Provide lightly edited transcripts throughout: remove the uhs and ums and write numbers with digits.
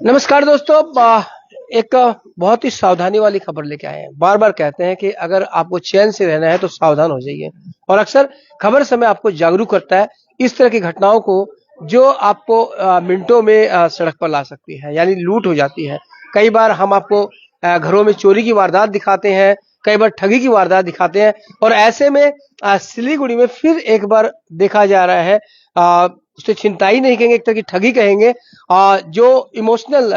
नमस्कार दोस्तों, एक बहुत ही सावधानी वाली खबर लेके आए हैं। बार बार कहते हैं कि अगर आपको चैन से रहना है तो सावधान हो जाइए, और अक्सर खबर समय आपको जागरूक करता है इस तरह की घटनाओं को जो आपको मिनटों में सड़क पर ला सकती है, यानी लूट हो जाती है। कई बार हम आपको घरों में चोरी की वारदात दिखाते हैं, कई बार ठगी की वारदात दिखाते हैं, और ऐसे में सिलीगुड़ी में फिर एक बार देखा जा रहा है, उसे छिनताई नहीं कहेंगे, एक तरह की ठगी कहेंगे, जो इमोशनल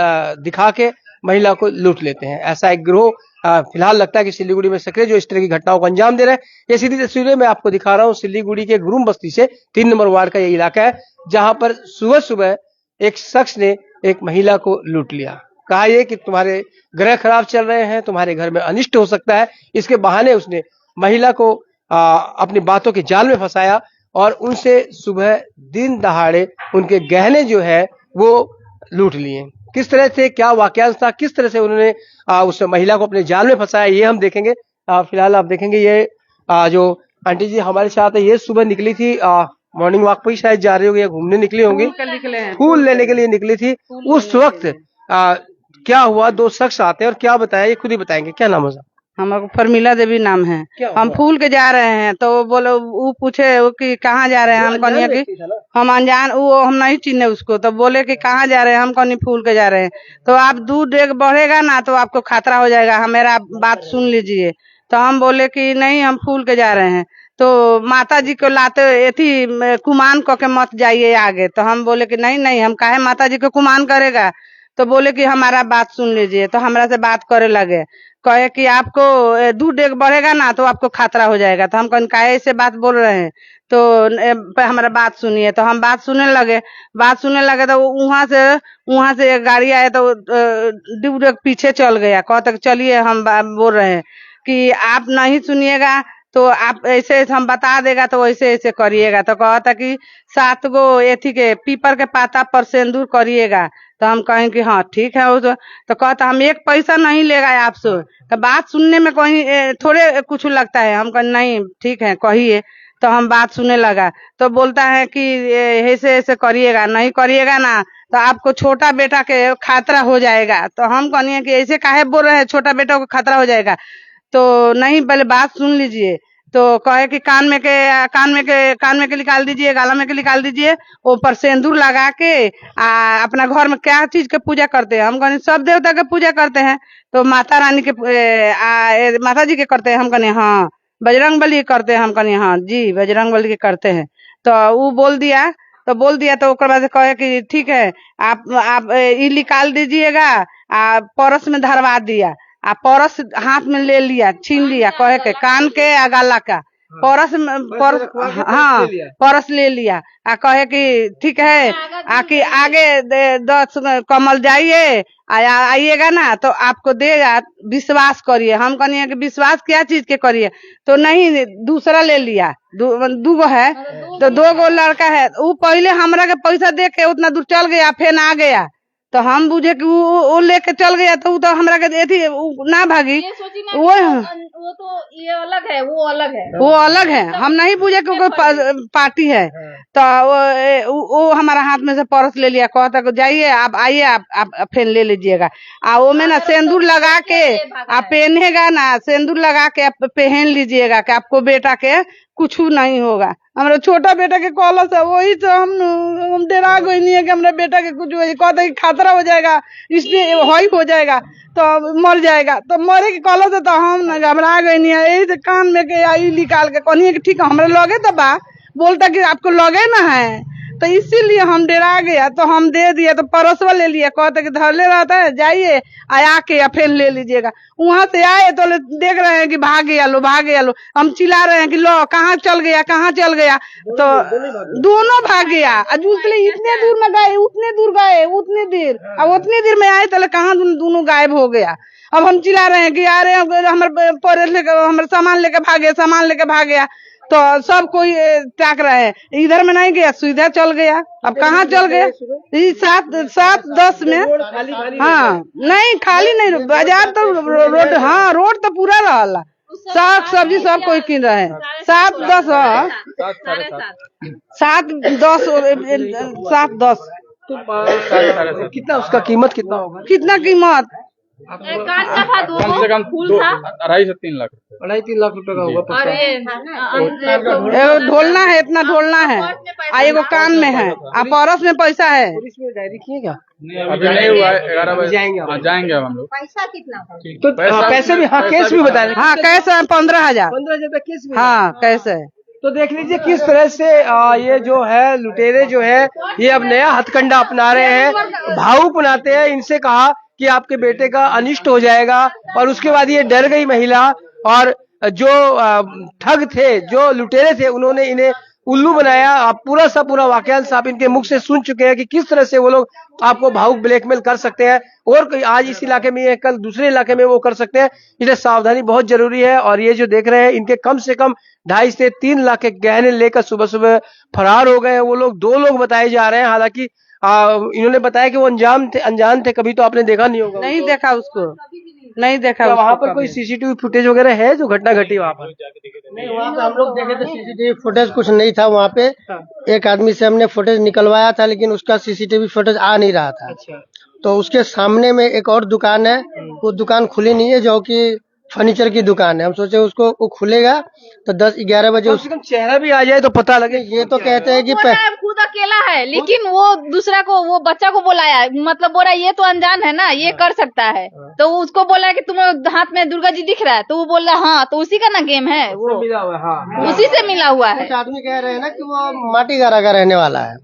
दिखा के महिला को लूट लेते हैं। ऐसा एक गिरोह फिलहाल लगता है कि सिलीगुड़ी में सक्रिय, जो इस तरह की घटनाओं को अंजाम दे रहे हैं। ये सीधी तस्वीरें मैं आपको दिखा रहा हूँ सिलीगुड़ी के गुरुम बस्ती से, 3 नंबर वार्ड का ये इलाका है, जहां पर सुबह सुबह एक शख्स ने एक महिला को लूट लिया। कहा यह कि तुम्हारे ग्रह खराब चल रहे हैं, तुम्हारे घर में अनिष्ट हो सकता है, इसके बहाने उसने महिला को अपनी बातों के जाल में फंसाया और उनसे सुबह दिन दहाड़े उनके गहने जो है वो लूट लिए। किस तरह से, क्या वाकयांश था, किस तरह से उन्होंने उस महिला को अपने जाल में फंसाया, ये हम देखेंगे। फिलहाल आप देखेंगे ये जो आंटी जी हमारे साथ है, ये सुबह निकली थी, मॉर्निंग वॉक पर ही शायद जा रही होगी या घूमने निकली होंगी, फूल लेने के लिए निकली थी। उस वक्त क्या हुआ, 2 शख्स आते हैं और क्या बताया ये खुद ही बताएंगे। क्या नाम है? हमारे फर्मिला देवी नाम है। हम फूल के जा रहे हैं तो बोलो, वो पूछे कि कहाँ जा रहे हैं। हम कहनी कि हम अनजान, वो हम नहीं चिन्हे उसको। तो बोले कि कहाँ जा रहे हैं। हम कहनी फूल के जा रहे हैं। तो आप दूध देख बढ़ेगा ना तो आपको खतरा हो जाएगा, मेरा बात सुन लीजिए। तो हम बोले कि नहीं, हम फूल के जा रहे हैं। तो माता जी को लाते थी कुमान को के मत जाइए आगे। तो हम बोले कि नहीं नहीं, हम काहे माता जी को कुमान करेगा। तो बोले कि हमारा बात सुन लीजिए। तो हमरा से बात करे लगे, कहे कि आपको दूध एक बढ़ेगा ना तो आपको खतरा हो जाएगा। तो हम कहें काहे से बात बोल रहे हैं, तो हमारा बात सुनिए। तो हम बात सुनने लगे तो वहां से गाड़ी आया तो दूध पीछे चल गया। कहते चलिए, हम बोल रहे हैं कि आप नहीं सुनिएगा तो आप ऐसे हम बता देगा तो ऐसे ऐसे करिएगा। तो कहता कि 7 गो एथी के पीपर के पाता पर सिंदूर करिएगा। तो हम कहें कि हाँ ठीक है। तो कहता हम 1 पैसा नहीं लेगा आपसे। तो बात सुनने में कहीं थोड़े कुछ लगता है। हम कहें नहीं ठीक है कहिए। तो हम बात सुनने लगा तो बोलता है कि ऐसे ऐसे करिएगा, नहीं करिएगा ना तो आपको छोटा बेटा के खतरा हो जाएगा। तो हम कहनी कि ऐसे काहे बोल रहे हैं, छोटा बेटा को खतरा हो जाएगा। तो नहीं, पहले बात सुन लीजिए। तो कहे कि कान में के निकाल दीजिए, गाला में के निकाल दीजिए, ऊपर सिंदूर लगा के अपना घर में क्या चीज के पूजा करते हैं। हम कहने सब देवता के पूजा करते हैं। तो माता रानी के माता जी के करते हैं। हम कहने हाँ। बजरंग बली करते हैं। हम कहने हाँ जी, बजरंग बली के करते हैं। तो वो बोल दिया तो उसके बाद कहे कि ठीक है, आप ये निकाल दीजिएगा। परस में धरवा दिया, परस हाथ में ले लिया, छीन लिया, कहे के कान के गाला का परस हाँ परस ले लिया। कहे कि ठीक है, आके आगे 10 कमल जाइए, आइएगा ना तो आपको देगा, विश्वास करिए। हम कहनी कि विश्वास क्या चीज के करिए। तो नहीं, दूसरा ले लिया। 2 गो है तो 2 गो लड़का है। वो पहले हमरा के पैसा दे के उतना दूर चल गया, फिर आ गया। तो हम बुझे कि वो लेके चल गया तो वो तो हमरा के ना भागी। वो तो ये अलग है, वो अलग है। हम नहीं बुझे कि कोई पार्टी है। तो वो हमारा हाथ में से परस ले लिया। कहता कि जाइए, आप आइए, आप फिर ले लीजिएगा। वो में ना सिंदूर लगा के आप पहनेगा ना, सिंदूर लगा के आप पहन लीजिएगा कि आपको बेटा के कुछ नहीं होगा। हमारा छोटा बेटा के कॉलस है, वही तो हम डरा गई नहीं है कि हमारे बेटा के कुछ कहते कि खतरा हो जाएगा, इसलिए हो जाएगा तो मर जाएगा। तो मरे के कॉलस है तो हम घबरा गई नहीं है। यही से कान में के आई निकाल के कहनी कि ठीक है हमारे लगे तो बा, बोलता कि आपको लगे ना है, तो इसीलिए हम डरा गया। तो हम दे दिया। तो परसवा ले लिया, कहते कि धरले रहता है, जाइए आके या फिर ले लीजिएगा। वहां से आए तो देख रहे हैं कि भागे लो। हम चिल्ला रहे हैं कि लो कहाँ चल गया। तो दोनों भाग गया। इतने दूर में गए, उतनी देर में आए तो कहाँ दोनों गायब हो गया। अब हम चिल्ला रहे हैं कि यार हमारे सामान लेके भाग गया। तो सब कोई ताक रहे हैं, इधर में नहीं गया, सीधा चल गया। अब कहाँ चल गया? 7-10 में। हाँ नहीं, खाली नहीं, बाजार तो रोड, हाँ रोड तो पूरा रहला। साग सब्जी सब कोई किन रहे हैं। 7-10 7-10 कितना उसका कीमत कितना होगा? कितना कीमत? कम से कम 2.5 से 3 लाख 2.5-3 लाख रुपए का होगा। ढोलना है, इतना ढोलना है, एगो कान में है, परस में पैसा है। पुलिस में डायरी किए क्या? अभी नहीं हुआ है। 11 बजे जाएंगे अब हम लोग। पैसा कितना होगा? तो पैसे भी, हाँ केस भी बताए। हाँ कैसे है? 15,000। 15,000 का केस भी। हाँ कैसे है? तो देख लीजिए किस तरह से ये जो है लुटेरे जो है ये अब नया हथकंडा अपना रहे हैं, भावुक बनाते हैं। इनसे कहा कि आपके बेटे का अनिष्ट हो जाएगा और उसके बाद ये डर गई महिला, और जो ठग थे, जो लुटेरे थे, उन्होंने इन्हें उल्लू बनाया। आप पूरा वाकयांश आप इनके मुख से सुन चुके हैं कि किस तरह से वो लोग आपको भावुक ब्लैकमेल कर सकते हैं, और आज इस इलाके में, कल दूसरे इलाके में वो कर सकते हैं। इसलिए सावधानी बहुत जरूरी है। और ये जो देख रहे हैं, इनके कम से कम 2.5 से 3 लाख के गहने लेकर सुबह सुबह फरार हो गए हैं वो लोग। 2 लोग बताए जा रहे हैं, हालांकि इन्होंने बताया कि वो अनजान थे, कभी तो आपने देखा नहीं होगा। नहीं देखा उसको, नहीं देखा। वहाँ पर कोई सीसीटीवी फुटेज वगैरह है जो घटना घटी वहाँ पर? नहीं, वहाँ पे हम लोग देखे थे सीसीटीवी फुटेज, कुछ नहीं था वहाँ पे। एक आदमी से हमने फुटेज निकलवाया था, लेकिन उसका सीसीटीवी फुटेज आ नहीं रहा था। अच्छा। तो उसके सामने में एक और दुकान है, वो दुकान खुली नहीं है, जो कि फर्नीचर की दुकान है। हम सोचे उसको वो खुलेगा तो 10-11 बजे उसका चेहरा भी आ जाए तो पता लगे। ये तो कहते हैं कि खुद अकेला है, लेकिन वो दूसरा को, वो बच्चा को बुलाया, मतलब बोला ये तो अनजान है ना, ये कर सकता है। तो उसको बोला कि तुम्हें हाथ में दुर्गा जी दिख रहा है, तो वो बोल रहा हाँ, तो उसी का ना गेम है, वो मिला हुआ है। हाँ। उसी से मिला हुआ है। कुछ आदमी कह रहे हैं ना कि वो माटीगारा का रहने वाला है।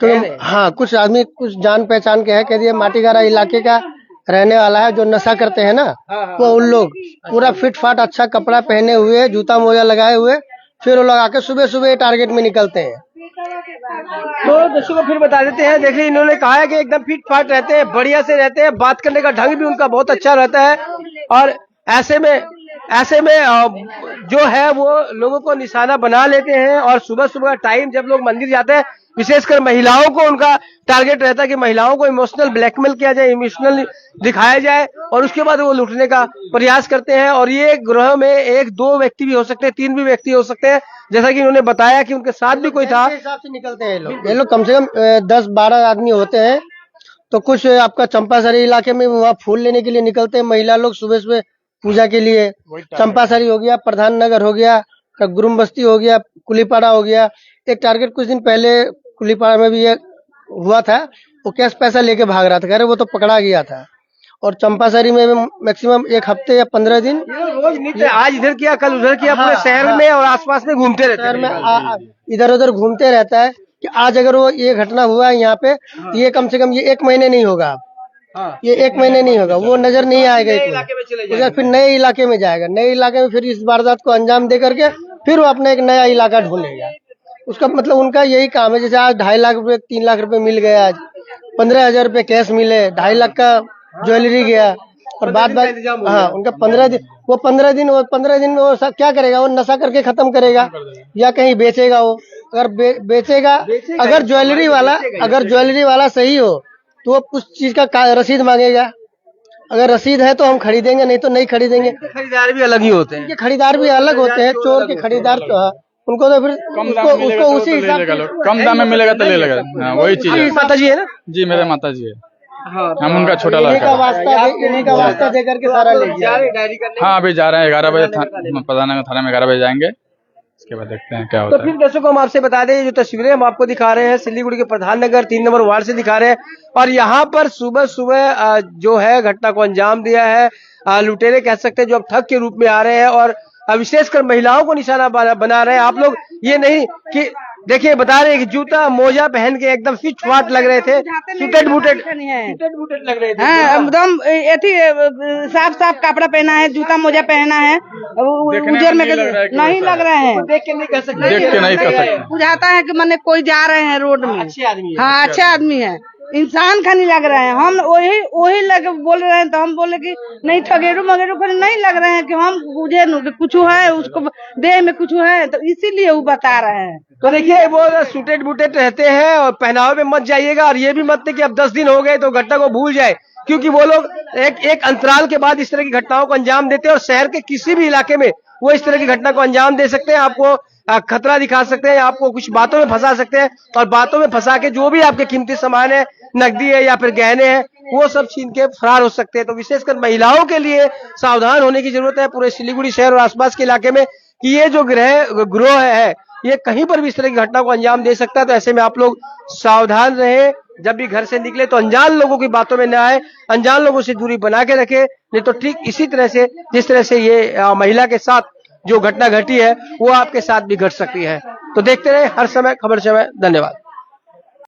तो हाँ, कुछ आदमी कुछ जान पहचान के है, कह दिए माटीगारा इलाके का रहने वाला है, जो नशा करते हैं ना, वो उन लोग पूरा फिट फाट अच्छा कपड़ा पहने हुए, जूता मोजा लगाए हुए, फिर वो लोग आके सुबह सुबह टारगेट में निकलते हैं। तो दर्शकों को फिर बता देते हैं, देखिए इन्होंने कहा है कि एकदम फिट फाट रहते हैं, बढ़िया से रहते हैं, बात करने का ढंग भी उनका बहुत अच्छा रहता है, और ऐसे में जो है वो लोगों को निशाना बना लेते हैं। और सुबह सुबह टाइम जब लोग मंदिर जाते हैं, विशेषकर महिलाओं को उनका टारगेट रहता है कि महिलाओं को इमोशनल ब्लैकमेल किया जाए, इमोशनल दिखाया जाए, और उसके बाद वो लूटने का प्रयास करते हैं। और ये ग्रोह में 1-2 व्यक्ति भी हो सकते हैं, 3 भी व्यक्ति हो सकते हैं, जैसा कि उन्होंने बताया कि उनके साथ भी कोई था। हिसाब से निकलते हैं ये लोग कम से कम 10-12 आदमी होते हैं। तो कुछ आपका चंपासरी इलाके में वहाँ फूल लेने के लिए निकलते हैं महिला लोग सुबह सुबह पूजा के लिए। चंपासरी हो गया, प्रधान नगर हो गया, गुरुम बस्ती हो गया, कुलीपाड़ा हो गया। एक टारगेट कुछ दिन पहले कुलीपाड़ा में भी ये हुआ था, वो कैश पैसा लेके भाग रहा था, कह रहे वो तो पकड़ा गया था। और चंपासरी में मैक्सिमम 1 हफ्ते या 15 दिन रोज नित्य, आज इधर किया कल उधर किया, पूरे शहर में और आसपास में घूमते रहते हैं। शहर में इधर उधर घूमते रहता है कि आज अगर वो ये घटना हुआ है यहाँ पे, तो ये कम से कम ये 1 महीने नहीं होगा। ये 1 महीने नहीं होगा, वो नजर नहीं आएगा। उधर फिर नए इलाके में जाएगा, नए इलाके में फिर इस वारदात को अंजाम दे करके फिर वो अपना एक नया इलाका ढूंढेगा। उसका मतलब उनका यही काम है। जैसे आज 2.5 लाख रुपए, 3 लाख रुपए मिल गए, आज 15,000 रुपए कैश मिले, 2.5 लाख का ज्वेलरी गया, और बाद हाँ उनका 15 दिन वो 15 दिन में वो क्या करेगा? वो नशा करके खत्म करेगा या कहीं बेचेगा। वो अगर बेचेगा, अगर ज्वेलरी वाला सही हो तो वो उस चीज का रसीद मांगेगा। अगर रसीद है तो हम खरीदेंगे, नहीं तो नहीं खरीदेंगे। खरीदार भी अलग ही होते हैं, खरीदार भी अलग होते हैं। चोर के खरीदार तो है, उनको तो फिर उसको उसी हिसाब से कम दाम में मिलेगा तो ले लेगा। वही चीज है। माता जी है ना? जी मेरे माता जी है। हाँ, हम उनका छोटा इन्हीं लड़का का वास्ता दे करके सारा ले गया। डायरी करने। हाँ अभी जा रहे हैं 11 बजे प्रधान नगर थाना में 11 बजे जाएंगे, इसके बाद देखते हैं क्या तो होता है। फिर दर्शकों हम आपसे बता दें, जो तस्वीरें हम आपको दिखा रहे हैं सिलीगुड़ी के प्रधान नगर 3 नंबर वार्ड से दिखा रहे हैं, और यहाँ पर सुबह सुबह जो है घटना को अंजाम दिया है लुटेरे कह सकते हैं, जो अब ठग के रूप में आ रहे हैं और विशेषकर महिलाओं को निशाना बना रहे हैं। आप लोग ये नहीं कि देखिए बता रहे हैं कि जूता मोजा पहन के एकदम फिट फाट लग रहे थे, सुटेड बूटेड लग रहे थे। एकदम साफ कपड़ा पहना है, जूता मोजा पहना है, उजर में नहीं लग रहे हैं। देख के नहीं कह सकते, देख के नहीं कर सकते। बुझाता है कि मैंने कोई जा रहे हैं रोड में, अच्छे आदमी है। हाँ अच्छे आदमी है, इंसान का नहीं लग रहा है। हम वही लगे बोल रहे हैं, तो हम बोले कि नहीं ठगेरू मगेरू पर नहीं लग रहे हैं कि हम बुझे न कुछ है, उसको देह में कुछ है, तो इसीलिए वो बता रहे हैं। तो देखिए वो सूटेड बूटेड रहते हैं और पहनावे में मत जाइएगा, और ये भी मत थे कि अब 10 दिन हो गए तो घटना को भूल जाए, क्योंकि वो लोग एक अंतराल के बाद इस तरह की घटनाओं को अंजाम देते हैं और शहर के किसी भी इलाके में वो इस तरह की घटना को अंजाम दे सकते हैं, आपको खतरा दिखा सकते हैं, आपको कुछ बातों में फंसा सकते हैं और बातों में फंसा के जो भी आपके कीमती सामान है, नकदी है या फिर गहने हैं, वो सब छीन के फरार हो सकते हैं। तो विशेषकर महिलाओं के लिए सावधान होने की जरूरत है पूरे सिलीगुड़ी शहर और आसपास के इलाके में कि ये जो गिरोह है ये कहीं पर भी इस तरह की घटना को अंजाम दे सकता है। तो ऐसे में आप लोग सावधान रहे, जब भी घर से निकले तो अनजान लोगों की बातों में न आए, अनजान लोगों से दूरी बना के रखे, नहीं तो ठीक इसी तरह से जिस तरह से ये महिला के साथ जो घटना घटी है वो आपके साथ भी घट सकती है। तो देखते रहे हर समय खबर समय। धन्यवाद।